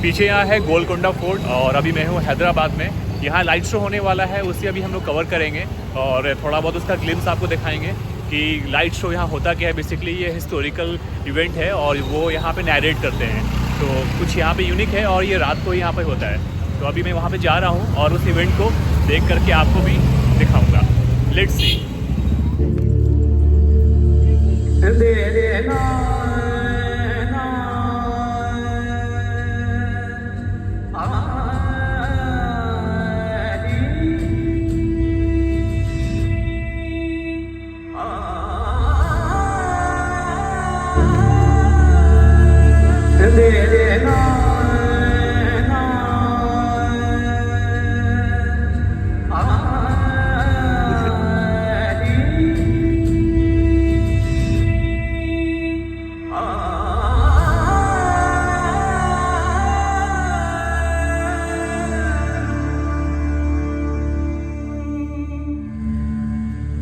पीछे यहाँ है गोलकोंडा फोर्ट और अभी मैं हूँ हैदराबाद में। यहाँ लाइट शो होने वाला है, उसे अभी हम लोग कवर करेंगे और थोड़ा बहुत उसका ग्लिम्स आपको दिखाएंगे कि लाइट शो यहाँ होता क्या है। बेसिकली ये हिस्टोरिकल इवेंट है और वो यहाँ पे नैरेट करते हैं, तो कुछ यहाँ पे यूनिक है और ये रात को यहाँ पे होता है। तो अभी मैं वहाँ पे जा रहा हूँ और उस इवेंट को देख करके आपको भी दिखाऊँगा। Let's see.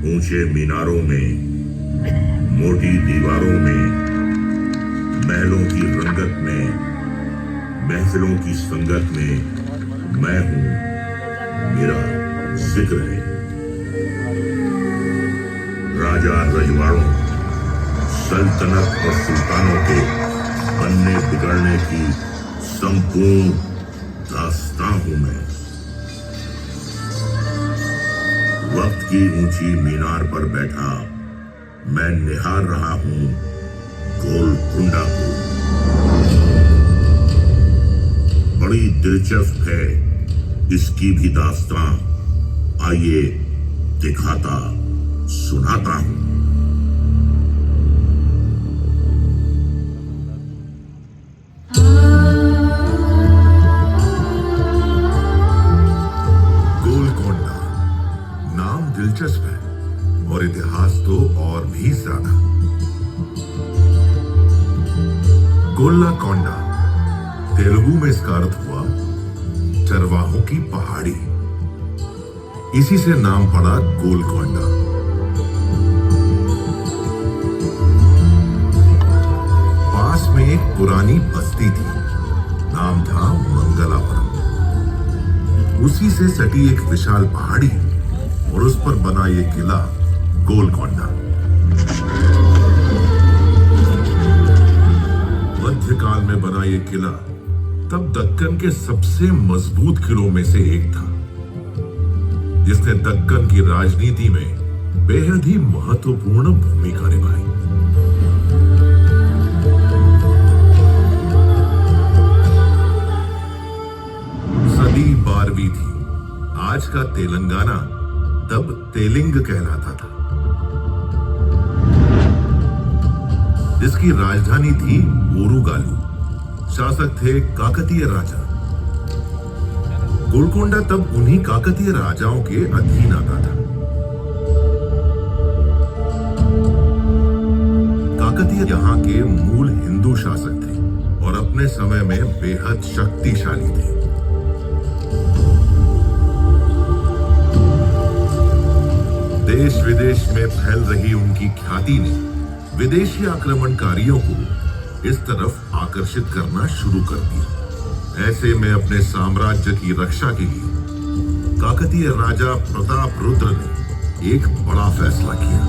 ऊंचे मीनारों में, मोटी दीवारों में, महलों की रंगत में, महफिलों की संगत में मैं हूं, मेरा जिक्र है। राजा रजवाड़ों, सल्तनत और सुल्तानों के बनने बिगड़ने की संपूर्ण दास्तां हूं मैं। वक्त की ऊंची मीनार पर बैठा मैं निहार रहा हूं गोलकुंडा को। बड़ी दिलचस्प है इसकी भी दास्तां, आइए दिखाता सुनाता हूं। गोलकोंडा नाम दिलचस्प है और इतिहास तो और भी ज्यादा। गोल्लाकोंडा तेलुगु में इसका अर्थ हुआ चरवाहों की पहाड़ी। इसी से नाम पड़ा गोलकोंडा। पास में एक पुरानी बस्ती थी, नाम था मंगलापुरम। उसी से सटी एक विशाल पहाड़ी और उस पर बना ये किला गोलकोंडा। मध्यकाल में बना ये किला तब दक्कन के सबसे मजबूत किलों में से एक था, जिसने दक्कन की राजनीति में बेहद ही महत्वपूर्ण भूमिका निभाई। सदी 12वीं थी। आज का तेलंगाना तब तेलिंग कहलाता था, जिसकी राजधानी थी ओरुगालू। शासक थे काकतीय राजा। गोलकोंडा तब उन्हीं काकतीय राजाओं के अधीन आता था। काकतीय यहाँ के मूल हिंदू शासक थे और अपने समय में बेहद शक्तिशाली थे। देश विदेश में फैल रही उनकी ख्याति ने विदेशी आक्रमणकारियों को इस तरफ आकर्षित करना शुरू कर दिया। ऐसे में अपने साम्राज्य की रक्षा के लिए काकतीय राजा प्रताप रुद्र ने एक बड़ा फैसला किया।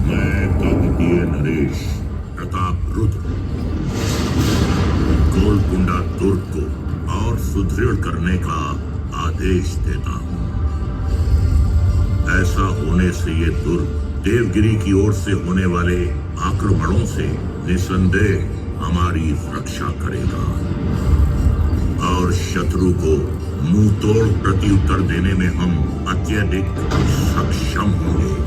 मैं काकतीय नरेश प्रताप रुद्र गोलकुंडा दुर्ग को और सुदृढ़ करने का आदेश देता हूं। ऐसा होने से ये दुर्ग देवगिरी की ओर से होने वाले आक्रमणों से निसंदेह हमारी रक्षा करेगा और शत्रु को मुंह तोड़ प्रत्युत्तर देने में हम अत्यधिक सक्षम होंगे।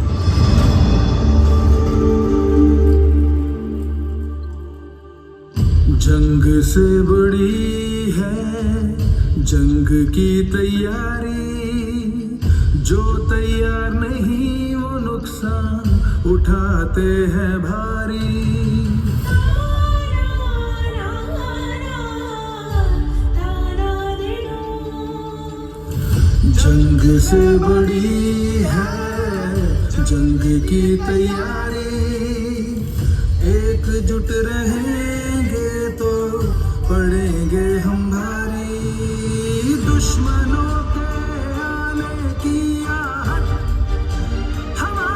जंग से बड़ी है जंग की तैयारी, जो तैयार नहीं वो नुकसान उठाते हैं भारी। जंग से बड़ी है जंग की तैयारी, एकजुट रहेंगे तो पड़ेंगे हम भारी। दुश्मनों के आने की आहट हवा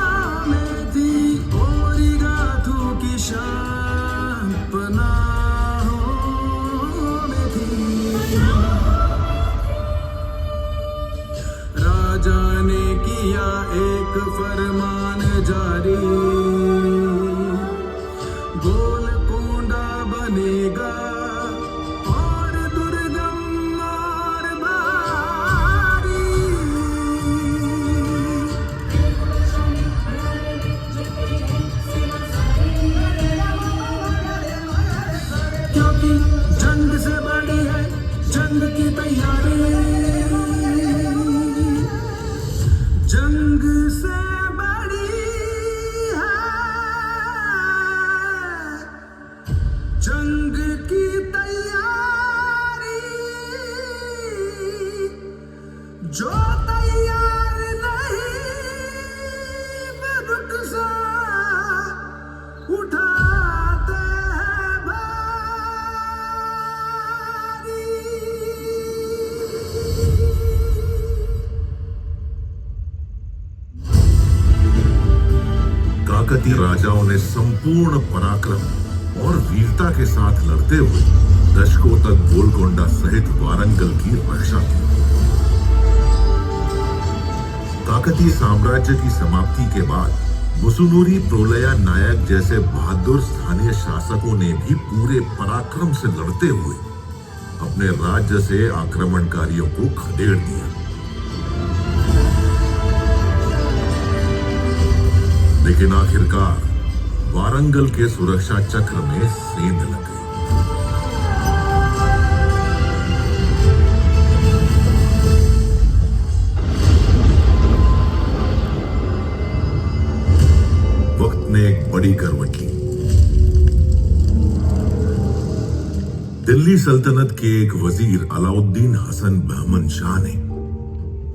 में थी, ओरिगाथू की शान पनाहों में थी। राजा ने किया एक फरमान जारी, गोलकोंडा बनेगा और दुर्गम और भारी। क्योंकि जंग से बड़ी है जंग की तैयारी, जंग से बड़ी है जंग की तैयारी। जो तैयार नहीं वो रुखसा उठाते हैं भारी। काकतीय राजाओं ने संपूर्ण पराक्रम और वीरता के साथ लड़ते हुए दशकों तक गोलकोंडा सहित वारंगल की रक्षा की। काकतीय साम्राज्य की समाप्ति के बाद मुसुनूरी प्रोलया नायक जैसे बहादुर स्थानीय शासकों ने भी पूरे पराक्रम से लड़ते हुए अपने राज्य से आक्रमणकारियों को खदेड़ दिया। लेकिन आखिरकार वारंगल के सुरक्षा चक्र में सेंध लग गई। वक्त ने एक बड़ी करवट ली। दिल्ली सल्तनत के एक वजीर अलाउद्दीन हसन बहमन शाह ने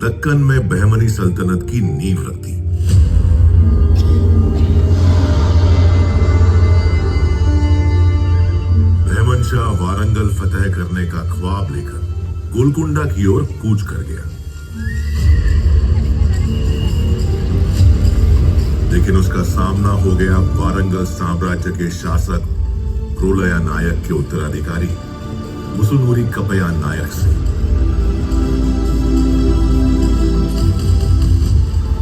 दक्कन में बहमनी सल्तनत की नींव रख दी। शाह वारंगल फतेह करने का ख्वाब लेकर गोलकोंडा की ओर कूच कर गया। लेकिन उसका सामना हो गया वारंगल साम्राज्य के शासक प्रोलया नायक के उत्तराधिकारी मुसुनूरी कपया नायक से,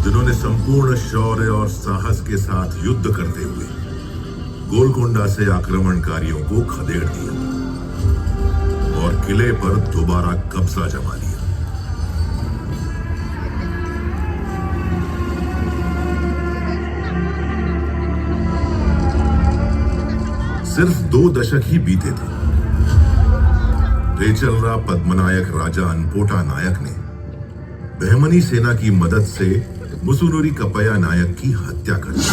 जिन्होंने संपूर्ण शौर्य और साहस के साथ युद्ध करते हुए गोलकोंडा से आक्रमणकारियों को खदेड़ दिया और किले पर दोबारा कब्जा जमा लिया। सिर्फ 2 दशक ही बीते थे। रेचलरा पद्मनायक राजा अनपोटा नायक ने बहमनी सेना की मदद से मुसुनूरी कपया नायक की हत्या कर दी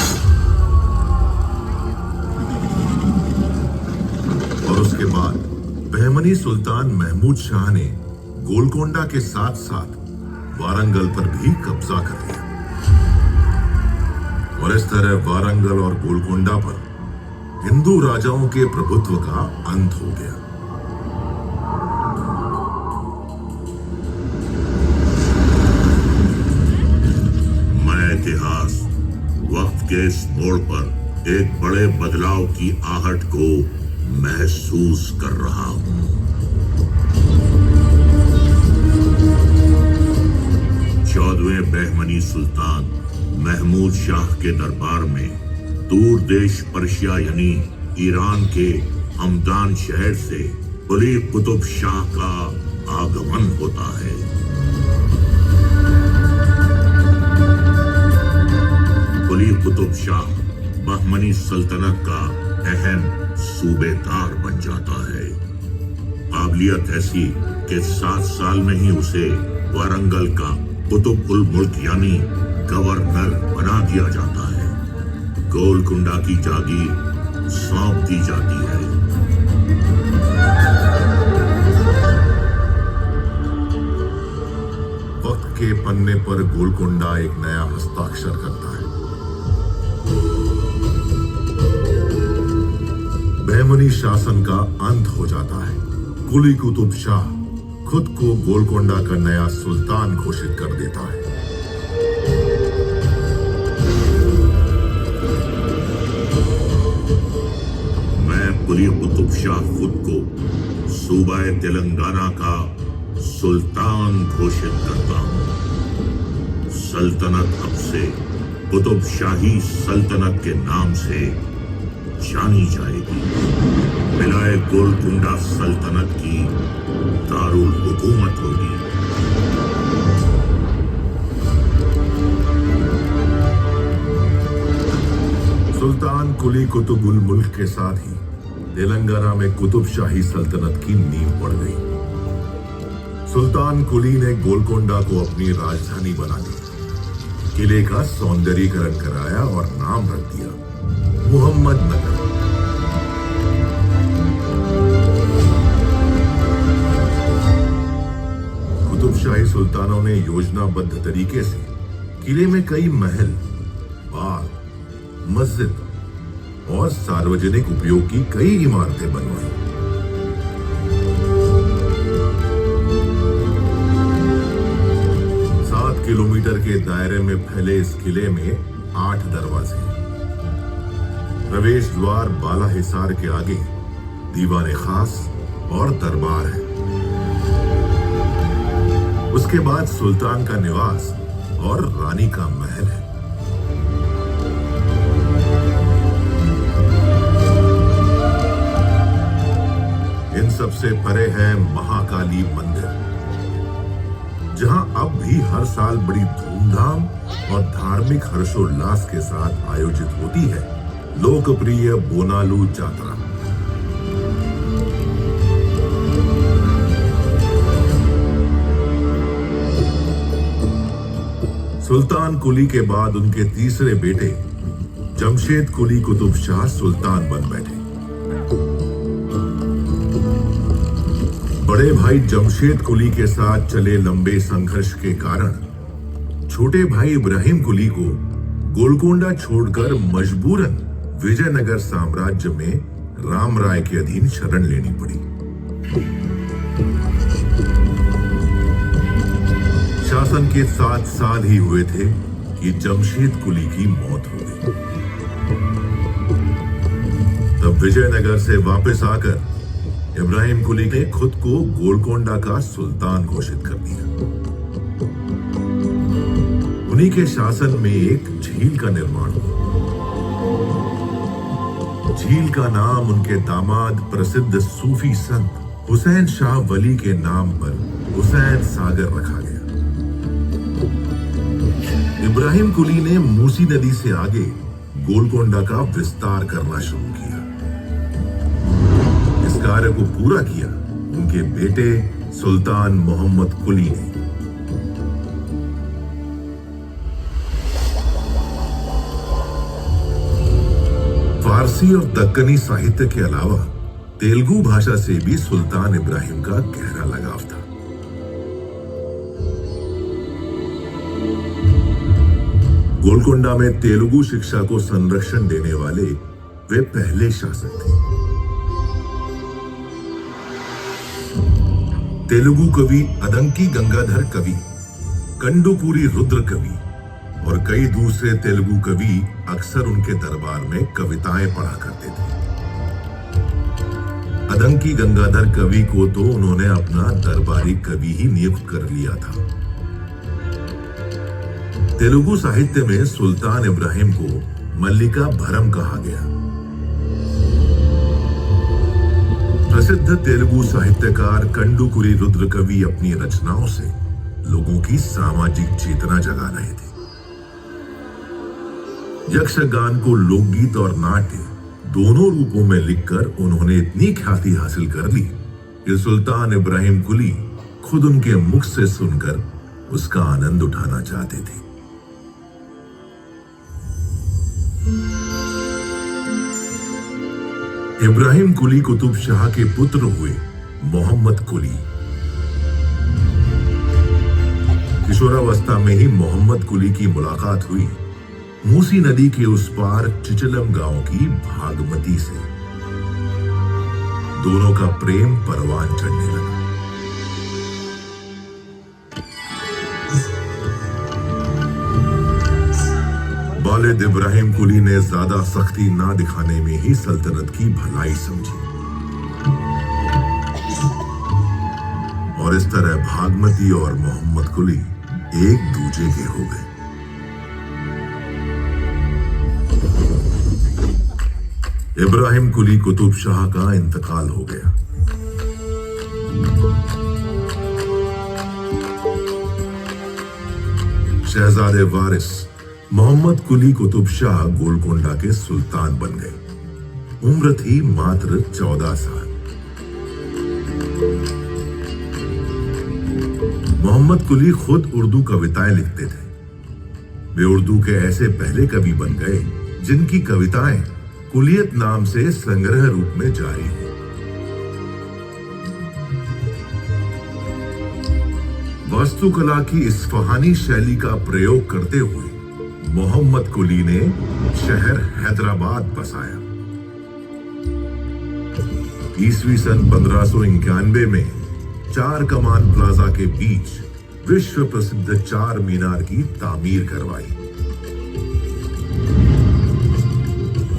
और उसके बाद बहमनी सुल्तान महमूद शाह ने गोलकोंडा के साथ साथ वारंगल पर भी कब्जा कर लिया और इस तरह वारंगल और गोलकोंडा पर हिंदू राजाओं के प्रभुत्व का अंत हो गया। मैं इतिहास वक्त के इस मोड़ पर एक बड़े बदलाव की आहट को महसूस कर रहा हूं। चौदहवें बहमनी सुल्तान महमूद शाह के दरबार में दूर देश पर्शिया यानी ईरान के हमदान शहर से कुली कुतुब शाह का आगमन होता है। कुली कुतुब शाह बहमनी सल्तनत का अहम सूबेदार बन जाता है। काबिलियत ऐसी कि 7 साल में ही उसे वारंगल का कुतुब उल मुल्क यानी गवर्नर बना दिया जाता है। गोलकुंडा की जागीर सौंप दी जाती है। वक्त के पन्ने पर गोलकुंडा एक नया हस्ताक्षर करता है। बहमनी शासन का अंत हो जाता है। कुली कुतुब शाह खुद को गोलकोंडा का नया सुल्तान घोषित कर देता है। मैं कुली कुतुब शाह खुद को सूबा तेलंगाना का सुल्तान घोषित करता हूं। सल्तनत अब से कुतुब शाही सल्तनत के नाम से जानी जाएगी। विलाय गोलकुंडा सल्तनत की दारुल हुकूमत होगी। सुल्तान कुली कुतुबुल मुल्क के साथ ही तेलंगाना में कुतुब शाही सल्तनत की नींव पड़ गई। सुल्तान कुली ने गोलकोंडा को अपनी राजधानी बना ली, किले का सौंदर्यीकरण कराया और नाम रख दिया मोहम्मद नगर। कुतुब शाही सुल्तानों ने योजनाबद्ध तरीके से किले में कई महल, बाग, मस्जिद और सार्वजनिक उपयोग की कई इमारतें बनवाई। किलोमीटर के दायरे में फैले इस किले में 8 दरवाजे। प्रवेश द्वार बाला हिसार के आगे दीवाने खास और दरबार है। उसके बाद सुल्तान का निवास और रानी का महल है। इन सबसे परे है महाकाली मंदिर, जहां अब भी हर साल बड़ी धूमधाम और धार्मिक हर्षोल्लास के साथ आयोजित होती है लोकप्रिय बोनालू यात्रा। सुल्तान कुली के बाद उनके तीसरे बेटे जमशेद कुली कुतुब शाह सुल्तान बन बैठे। बड़े भाई जमशेद कुली के साथ चले लंबे संघर्ष के कारण छोटे भाई इब्राहिम कुली को गोलकोंडा छोड़कर मजबूरन विजयनगर साम्राज्य में राम राय के अधीन शरण लेनी पड़ी। शासन के 7 साल ही हुए थे कि जमशेद कुली की मौत हो गई। तब विजयनगर से वापस आकर इब्राहिम कुली ने खुद को गोलकोंडा का सुल्तान घोषित कर दिया। उन्हीं के शासन में एक झील का निर्माण हुआ। झील का नाम उनके दामाद प्रसिद्ध सूफी संत हुसैन शाह वली के नाम पर हुसैन सागर रखा गया। इब्राहिम कुली ने मूसी नदी से आगे गोलकोंडा का विस्तार करना शुरू किया। इस कार्य को पूरा किया उनके बेटे सुल्तान मोहम्मद कुली ने। फारसी और दक्कनी साहित्य के अलावा तेलुगु भाषा से भी सुल्तान इब्राहिम का गहरा लगाव था। गोलकोंडा में तेलुगु शिक्षा को संरक्षण देने वाले वे पहले शासक थे। तेलुगु कवि अदंकी गंगाधर कवि, कंडुकूरी रुद्र कवि और कई दूसरे तेलुगु कवि अक्सर उनके दरबार में कविताएं पढ़ा करते थे। अदंकी गंगाधर कवि को तो उन्होंने अपना दरबारी कवि ही नियुक्त कर लिया था। तेलुगु साहित्य में सुल्तान इब्राहिम को मल्लिका भरम कहा गया। प्रसिद्ध तेलुगु साहित्यकार कंडुकुरी रुद्र कवि अपनी रचनाओं से लोगों की सामाजिक चेतना जगा रहे थे। यक्षगान को लोकगीत और नाट्य दोनों रूपों में लिखकर उन्होंने इतनी ख्याति हासिल कर ली कि सुल्तान इब्राहिम कुली खुद उनके मुख से सुनकर उसका आनंद उठाना चाहते थे। इब्राहिम कुली कुतुब शाह के पुत्र हुए मोहम्मद कुली। किशोरावस्था में ही मोहम्मद कुली की मुलाकात हुई मूसी नदी के उस पार चिचलम गांव की भागमती से। दोनों का प्रेम परवान चढ़ने लगा। वालिद इब्राहिम कुली ने ज्यादा सख्ती ना दिखाने में ही सल्तनत की भलाई समझी और इस तरह भागमती और मोहम्मद कुली एक दूजे के हो गए। इब्राहिम कुली कुतुब शाह का इंतकाल हो गया। शहजादे वारिस मोहम्मद कुली कुतुब शाह गोलकोंडा के सुल्तान बन गए। उम्र थी मात्र 14 साल। मोहम्मद कुली खुद उर्दू कविताएं लिखते थे। वे उर्दू के ऐसे पहले कवि बन गए जिनकी कविताएं कुलियत नाम से संग्रह रूप में जारी हैं। वास्तुकला की इस्फहानी शैली का प्रयोग करते हुए मोहम्मद कुली ने शहर हैदराबाद बसाया। ईस्वी सन 1591 में चार कमान प्लाजा के बीच विश्व प्रसिद्ध चार मीनार की तामीर करवाई।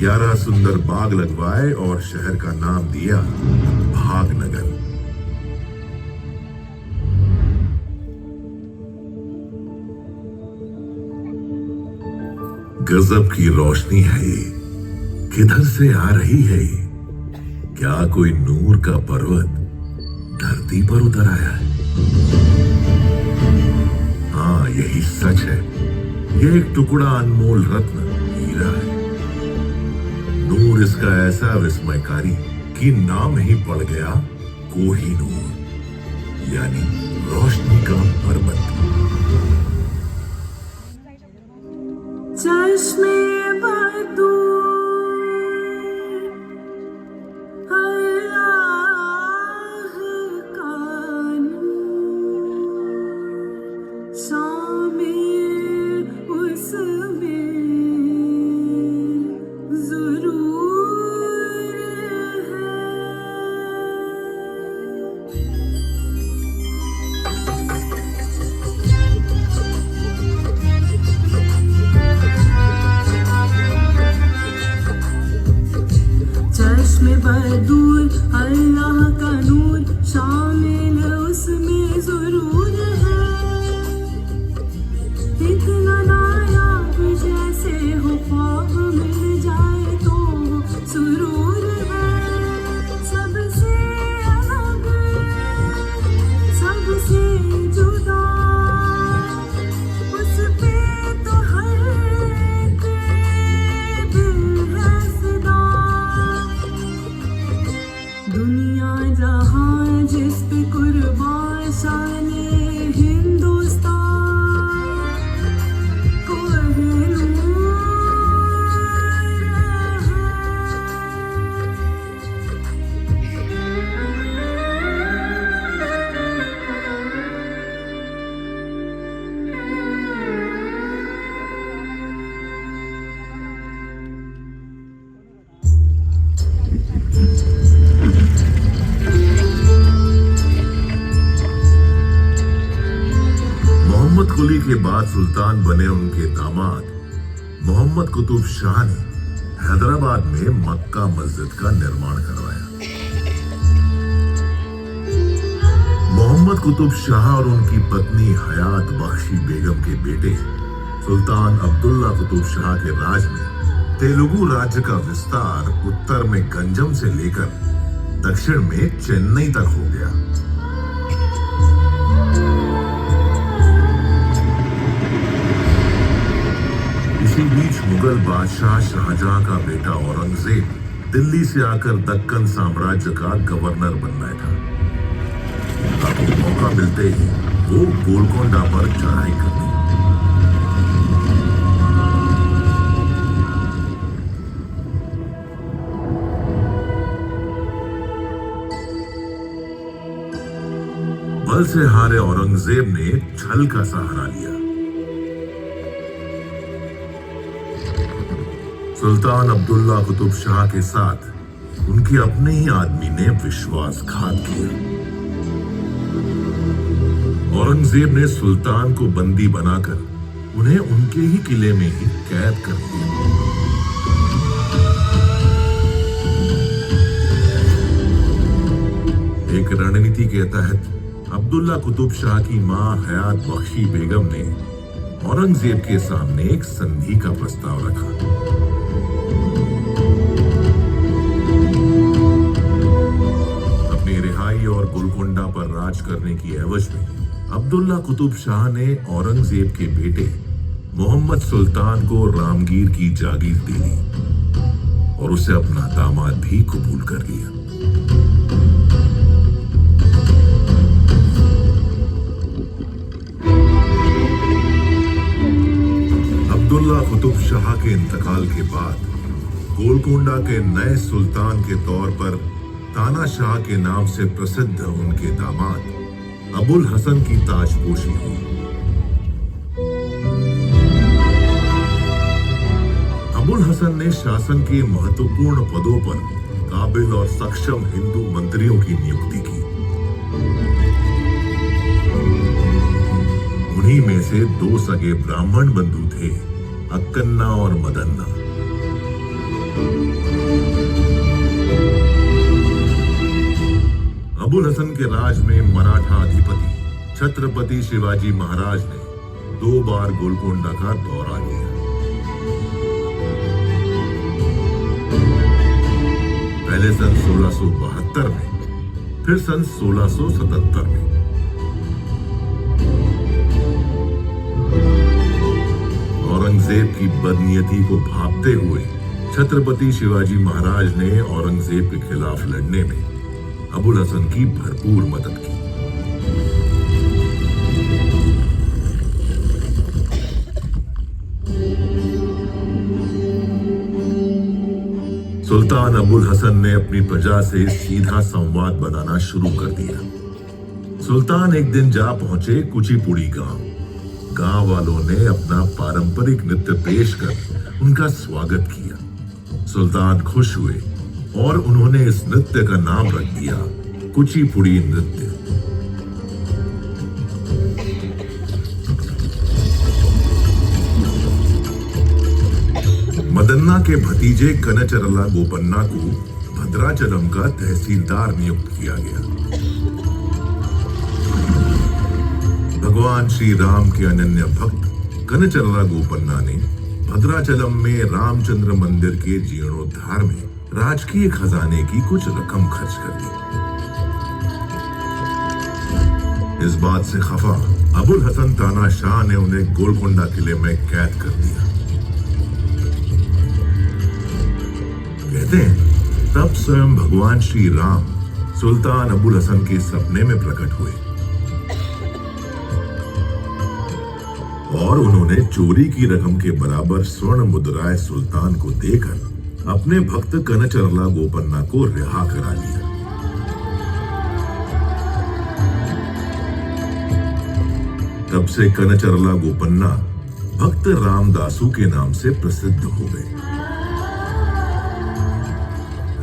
11 सुंदर बाग लगवाए और शहर का नाम दिया भागनगर। गजब की रोशनी है ये, किधर से आ रही है ये? क्या कोई नूर का पर्वत धरती पर उतर आया है? हाँ, यही सच है। यह एक टुकड़ा अनमोल रत्न हीरा है। नूर इसका ऐसा विस्मयकारी कि नाम ही पड़ गया कोहिनूर, यानी रोशनी का पर्वत। चश्मे बदू अल्लाह का नूर, शामिल उसमें ज़रूर है। चश्मे बदूर अल्लाह का नूर, शामिल उसमें ज़रूर है। इतना नायाब जैसे हो ख्वाब मिल जाए तो सुरूर है। सबसे अलग, सबसे जुदा, उस पे तो हर दिल है सदा। दुनिया जहां जिस पे कुर्बान शाने हिंदुस्तान, कोहिनूर है। मोहम्मद कुली के बाद सुल्तान बने उनके दामाद मोहम्मद कुतुब शाह ने हैदराबाद में मक्का मस्जिद का निर्माण करवाया। मोहम्मद कुतुब शाह और उनकी पत्नी हयात बख्शी बेगम के बेटे सुल्तान अब्दुल्ला कुतुब शाह के राज में तेलुगु राज्य का विस्तार उत्तर में गंजम से लेकर दक्षिण में चेन्नई तक हो गया। इसी बीच मुगल बादशाह शाहजहां का बेटा औरंगजेब दिल्ली से आकर दक्कन साम्राज्य का गवर्नर बन बैठा। अब मौका मिलते ही वो गोलकोंडा पर चढ़ाई कर दी। बल से हारे औरंगजेब ने छल का सहारा लिया। सुल्तान अब्दुल्ला कुतुब शाह के साथ उनके अपने ही आदमी ने विश्वासघात किया। औरंगजेब ने सुल्तान को बंदी बनाकर उन्हें उनके ही किले में ही कैद कर दिया। एक रणनीति के तहत अब्दुल्ला कुतुब शाह की मां हयात बख्शी बेगम ने औरंगजेब के सामने एक संधि का प्रस्ताव रखा। अपनी रिहाई और गोलकोंडा पर राज करने की एवज में अब्दुल्ला कुतुब शाह ने औरंगजेब के बेटे मोहम्मद सुल्तान को रामगीर की जागीर दे दी और उसे अपना दामाद भी कबूल कर लिया। अब्दुल्ला कुतुब शाह के इंतकाल के बाद गोलकोंडा के नए सुल्तान के तौर पर तानाशाह के नाम से प्रसिद्ध उनके दामाद अबुल हसन की ताजपोशी हुई। अबुल हसन ने शासन के महत्वपूर्ण पदों पर काबिल और सक्षम हिंदू मंत्रियों की नियुक्ति की। उन्हीं में से दो सगे ब्राह्मण बंधु थे, अक्कन्ना और मदन्ना। अबुल हसन के राज में मराठा अधिपति छत्रपति शिवाजी महाराज ने 2 बार गोलकोंडा का दौरा किया। पहले सन 1672 में, फिर सन 1677 में। औरंगजेब की बदनीयती को भांपते हुए छत्रपति शिवाजी महाराज ने औरंगजेब के खिलाफ लड़ने में अबुल हसन की भरपूर मदद की। सुल्तान अबुल हसन ने अपनी प्रजा से सीधा संवाद बनाना शुरू कर दिया। सुल्तान एक दिन जा पहुंचे कुचिपुड़ी गांव। गांव वालों ने अपना पारंपरिक नृत्य पेश कर उनका स्वागत किया। सुल्तान खुश हुए और उन्होंने इस नृत्य का नाम रख दिया कुचिपुड़ी नृत्य। मदन्ना के भतीजे कनचरला गोपन्ना को भद्राचलम का तहसीलदार नियुक्त किया गया। भगवान श्री राम के अनन्य भक्त कनचरला गोपन्ना ने भद्राचलम में रामचंद्र मंदिर के जीर्णोद्धार में राजकीय खजाने की कुछ रकम खर्च कर दी। इस बात से खफा अबुल हसन तानाशाह ने उन्हें गोलकोंडा किले में कैद कर दिया। कहते हैं तब स्वयं भगवान श्री राम सुल्तान अबुल हसन के सपने में प्रकट हुए और उन्होंने चोरी की रकम के बराबर स्वर्ण मुद्राएं सुल्तान को देकर अपने भक्त कनचरला गोपन्ना को रिहा करा लिया। तब से कनचरला गोपन्ना भक्त रामदासू के नाम से प्रसिद्ध हो गए।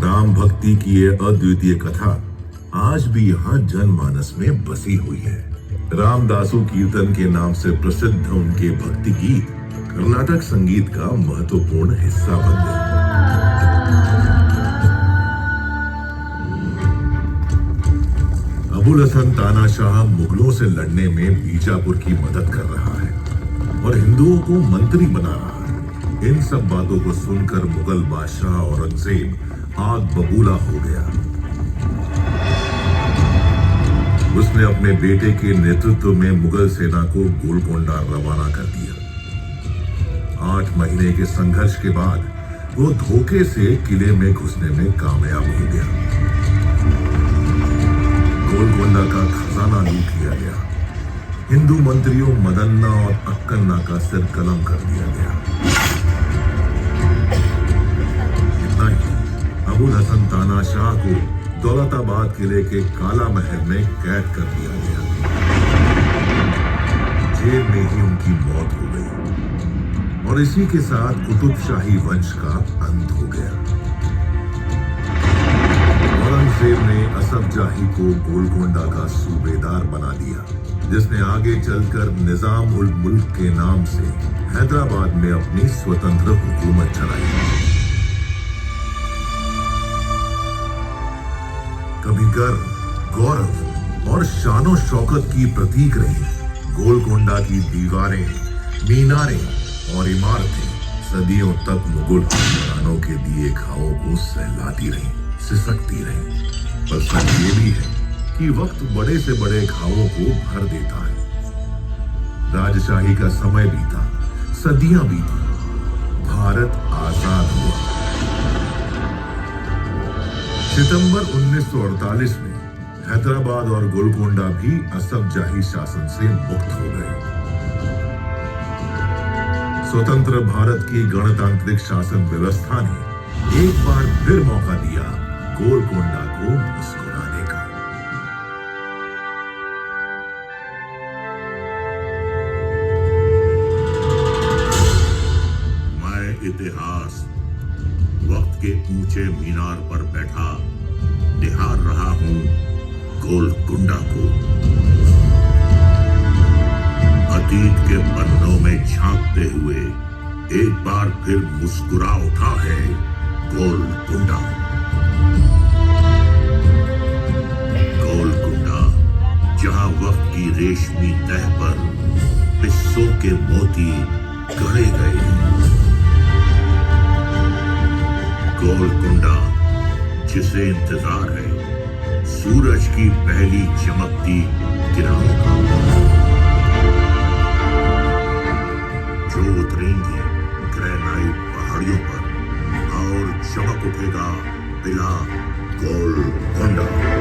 राम भक्ति की ये अद्वितीय कथा आज भी यहाँ जनमानस में बसी हुई है। रामदासू कीर्तन के नाम से प्रसिद्ध उनके भक्ति गीत कर्नाटक संगीत का महत्वपूर्ण हिस्सा बन गए। अबुल हसन तानाशाह मुगलों से लड़ने में बीजापुर की मदद कर रहा है और हिंदुओं को मंत्री बना रहा है। इन सब बातों को सुनकर मुगल बादशाह औरंगजेब आग बबूला हो गया। उसने अपने बेटे के नेतृत्व में मुगल सेना को गोलकोंडा रवाना कर दिया। 8 महीने के संघर्ष के बाद वो धोखे से किले में घुसने में कामयाब हो गया। गोलकोंडा का खजाना लूट लिया गया। हिंदू मंत्रियों मदन्ना और अक्कन्ना का सिर कलम कर दिया गया। इतना ही, अबुल हसन तानाशाह को दौलताबाद किले के काला महल में कैद कर दिया गया। जेल में ही उनकी मौत हो गई और इसी के साथ कुतुब शाही वंश का अंत हो गया। औरंगजेब ने असफ जाही को गोलकोंडा का सूबेदार बना दिया, जिसने आगे चलकर निजाम उल मुल्क के नाम से हैदराबाद में अपनी स्वतंत्र हुकूमत चलाई। कभी गर्व, गौरव और शानो शौकत की प्रतीक रही गोलकोंडा की दीवारें, मीनारें और इमारतें सदियों तक मुगल हुक्मरानों के दिए घावों को सहलाती रहीं, सिसकती रहीं। पर सच ये भी है कि वक्त बड़े से बड़े घावों को भर देता है। राजशाही का समय बीता, सदियां बीती, भारत आजाद हुआ। सितंबर 1948 में हैदराबाद और गोलकोंडा भी असफ जाही शासन से मुक्त हो गए। स्वतंत्र भारत की गणतांत्रिक शासन व्यवस्था ने एक बार फिर मौका दिया गोलकोंडा को मुस्कुराने का। मैं इतिहास वक्त के ऊंचे मीनार पर बैठा निहार रहा हूं गोलकोंडा को। अतीत के पन्नों में झांकते हुए एक बार फिर मुस्कुरा उठा है गोलकोंडा। गोलकोंडा, जहां वक्त की रेशमी तह पर पिस्सों के मोती गढ़े गए। गोलकोंडा, जिसे इंतजार है सूरज की पहली चमकती किरणों का, जो उतरेंगी ग्रेनाइट पहाड़ियों पर और चमक उठेगा किला गोलकोंडा।